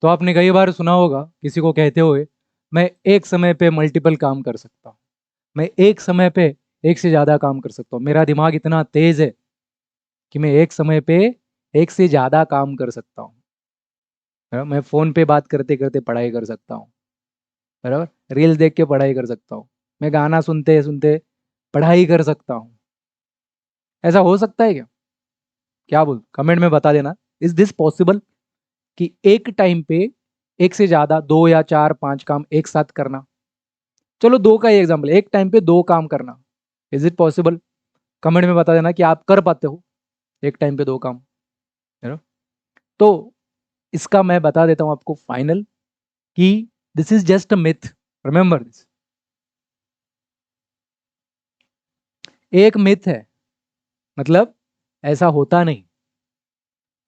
तो आपने कई बार सुना होगा किसी को कहते हुए, मैं एक समय पे मल्टीपल काम कर सकता हूँ, मैं एक समय पे एक से ज़्यादा काम कर सकता हूँ, मेरा दिमाग इतना तेज है कि मैं एक समय पे एक से ज़्यादा काम कर सकता हूँ। मैं फ़ोन पे बात करते करते पढ़ाई कर सकता हूँ, बराबर, रील देख के पढ़ाई कर सकता हूँ, मैं गाना सुनते सुनते पढ़ाई कर सकता हूँ। ऐसा हो सकता है क्या? क्या बोल, कमेंट में बता देना, इज दिस पॉसिबल कि एक टाइम पे एक से ज्यादा, दो या चार पांच काम एक साथ करना। चलो दो का ही एग्जाम्पल, एक टाइम पे दो काम करना, इज इट पॉसिबल? कमेंट में बता देना कि आप कर पाते हो एक टाइम पे दो काम, है ना? तो इसका मैं बता देता हूं आपको फाइनल कि this is just a myth, remember this, एक मिथ है, मतलब ऐसा होता नहीं।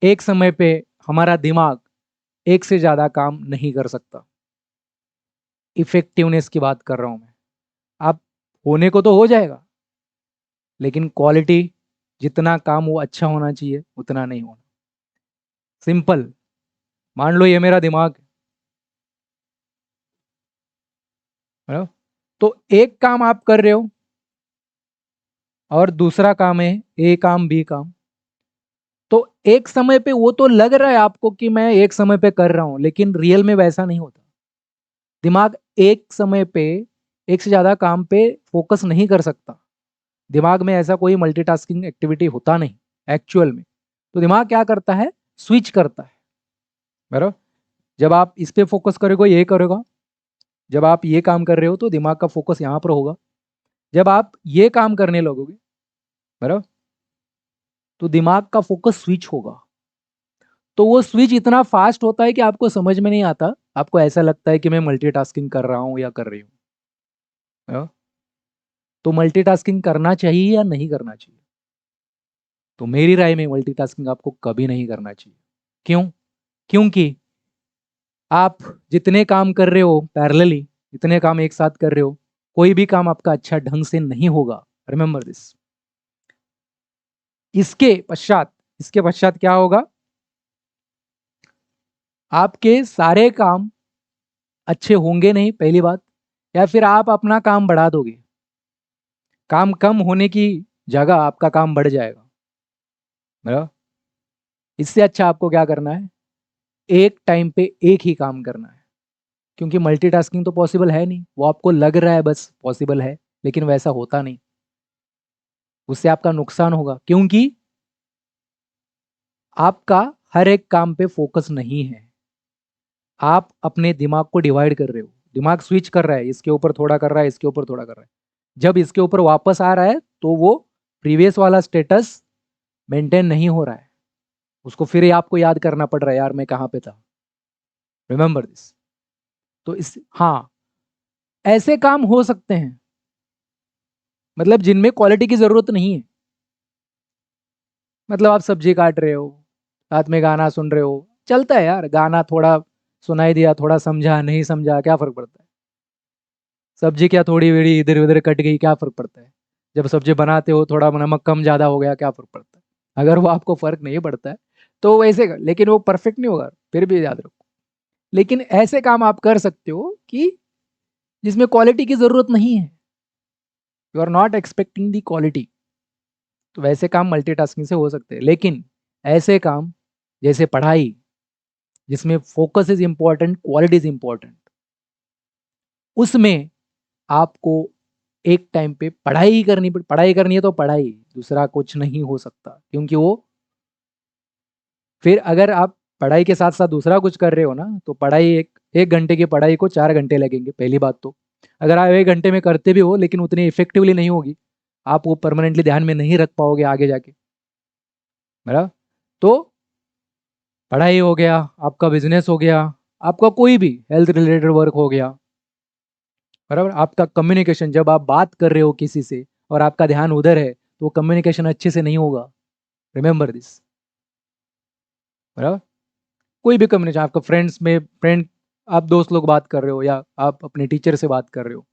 एक समय पे हमारा दिमाग एक से ज्यादा काम नहीं कर सकता। इफेक्टिवनेस की बात कर रहा हूं मैं। आप, होने को तो हो जाएगा, लेकिन क्वालिटी, जितना काम वो अच्छा होना चाहिए उतना नहीं होना। सिंपल, मान लो ये मेरा दिमाग है ना? तो एक काम आप कर रहे हो और दूसरा काम है ए काम बी काम। तो एक समय पे वो तो लग रहा है आपको कि मैं एक समय पे कर रहा हूं, लेकिन रियल में वैसा नहीं होता। दिमाग एक समय पे एक से ज्यादा काम पे फोकस नहीं कर सकता। दिमाग में ऐसा कोई मल्टीटास्किंग एक्टिविटी होता नहीं एक्चुअल में। तो दिमाग क्या करता है, स्विच करता है, बराबर। जब आप इस पे फोकस करोगे ये करोगा, जब आप ये काम कर रहे हो तो दिमाग का फोकस यहाँ पर होगा। जब आप ये काम करने लगोगे, बराबर, तो दिमाग का फोकस स्विच होगा। तो वो स्विच इतना फास्ट होता है कि आपको समझ में नहीं आता, आपको ऐसा लगता है कि मैं मल्टीटास्किंग कर रहा हूँ या कर रही हूँ, हाँ? तो मल्टीटास्किंग करना चाहिए या नहीं करना चाहिए? तो मेरी राय में मल्टीटास्किंग आपको कभी नहीं करना चाहिए। क्यों? क्योंकि आप जितने काम कर रहे हो पैरेलली, जितने काम एक साथ कर रहे हो, कोई भी काम आपका अच्छा ढंग से नहीं होगा, रिमेंबर दिस। इसके पश्चात क्या होगा? आपके सारे काम अच्छे होंगे नहीं, पहली बात, या फिर आप अपना काम बढ़ा दोगे। काम कम होने की जगह आपका काम बढ़ जाएगा, बराबर। इससे अच्छा आपको क्या करना है, एक टाइम पे एक ही काम करना है। क्योंकि मल्टीटास्किंग तो पॉसिबल है नहीं, वो आपको लग रहा है बस पॉसिबल है, लेकिन वैसा होता नहीं। उससे आपका नुकसान होगा, क्योंकि आपका हर एक काम पे फोकस नहीं है। आप अपने दिमाग को डिवाइड कर रहे हो, दिमाग स्विच कर रहा है, इसके ऊपर थोड़ा कर रहा है, इसके ऊपर थोड़ा कर रहा है। जब इसके ऊपर वापस आ रहा है तो वो प्रीवियस वाला स्टेटस मेंटेन नहीं हो रहा है, उसको फिर आपको याद करना पड़ रहा है, यार मैं कहाँ पे था, रिमेंबर दिस। तो इस, हाँ, ऐसे काम हो सकते हैं, मतलब जिनमें क्वालिटी की जरूरत नहीं है। मतलब आप सब्जी काट रहे हो, साथ में गाना सुन रहे हो, चलता है यार, गाना थोड़ा सुनाई दिया, थोड़ा समझा नहीं समझा, क्या फर्क पड़ता है? सब्जी क्या थोड़ी वेड़ी इधर उधर कट गई, क्या फर्क पड़ता है? जब सब्जी बनाते हो थोड़ा नमक कम ज्यादा हो गया, क्या फर्क पड़ता है? अगर वो आपको फर्क नहीं पड़ता है तो वैसे कर, लेकिन वो परफेक्ट नहीं होगा, फिर भी याद रखो। लेकिन ऐसे काम आप कर सकते हो कि जिसमें क्वालिटी की जरूरत नहीं है, you are not expecting the quality. तो वैसे काम मल्टीटास्किंग से हो सकते हैं। लेकिन ऐसे काम जैसे पढ़ाई, जिसमें focus is important, quality is important, उसमें आपको एक टाइम पे पढ़ाई करनी है तो पढ़ाई, दूसरा कुछ नहीं हो सकता। क्योंकि वो, फिर अगर आप पढ़ाई के साथ साथ दूसरा कुछ कर रहे हो ना, तो पढ़ाई, एक एक घंटे की पढ़ाई को 4 घंटे लगेंगे, पहली बात तो। अगर आप एक घंटे में करते भी हो लेकिन उतनी इफेक्टिवली नहीं होगी, आप वो परमानेंटली ध्यान में नहीं रख पाओगे आगे जाके, बराबर। तो पढ़ाई हो गया, आपका बिजनेस हो गया, आपका कोई भी हेल्थ रिलेटेड वर्क हो गया, बराबर। आपका कम्युनिकेशन, जब आप बात कर रहे हो किसी से और आपका ध्यान उधर है, तो कम्युनिकेशन अच्छे से नहीं होगा, रिमेंबर दिस, बराबर। कोई भी कम्युनिकेशन, आपका फ्रेंड, आप दोस्त लोग बात कर रहे हो, या आप अपने टीचर से बात कर रहे हो,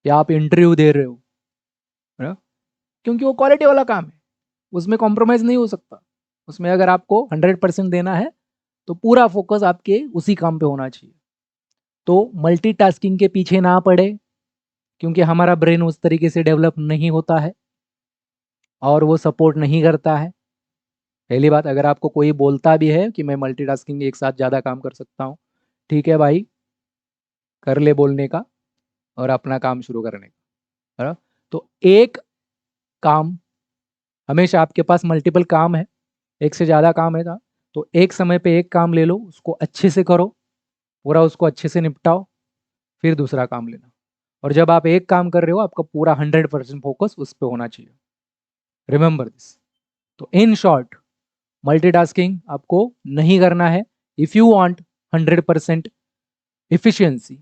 या आप इंटरव्यू दे रहे हो, बराबर। क्योंकि वो क्वालिटी वाला काम है, उसमें कॉम्प्रोमाइज नहीं हो सकता। उसमें अगर आपको 100% देना है तो पूरा फोकस आपके उसी काम पे होना चाहिए। तो मल्टीटास्किंग के पीछे ना पड़े, क्योंकि हमारा ब्रेन उस तरीके से डेवलप नहीं होता है और वो सपोर्ट नहीं करता है। पहली बात, अगर आपको कोई बोलता भी है कि मैं मल्टीटास्किंग एक साथ ज़्यादा काम कर सकता हूँ, ठीक है भाई, कर ले बोलने का और अपना काम शुरू करने का, है ना? तो एक काम, हमेशा आपके पास मल्टीपल काम है, एक से ज़्यादा काम है ना, तो एक समय पे एक काम ले लो, उसको अच्छे से करो, पूरा उसको अच्छे से निपटाओ, फिर दूसरा काम लेना। और जब आप एक काम कर रहे हो, आपका पूरा 100% फोकस उस पर होना चाहिए। Remember this. तो इन शॉर्ट, मल्टीटास्किंग आपको नहीं करना है। If you want 100% efficiency,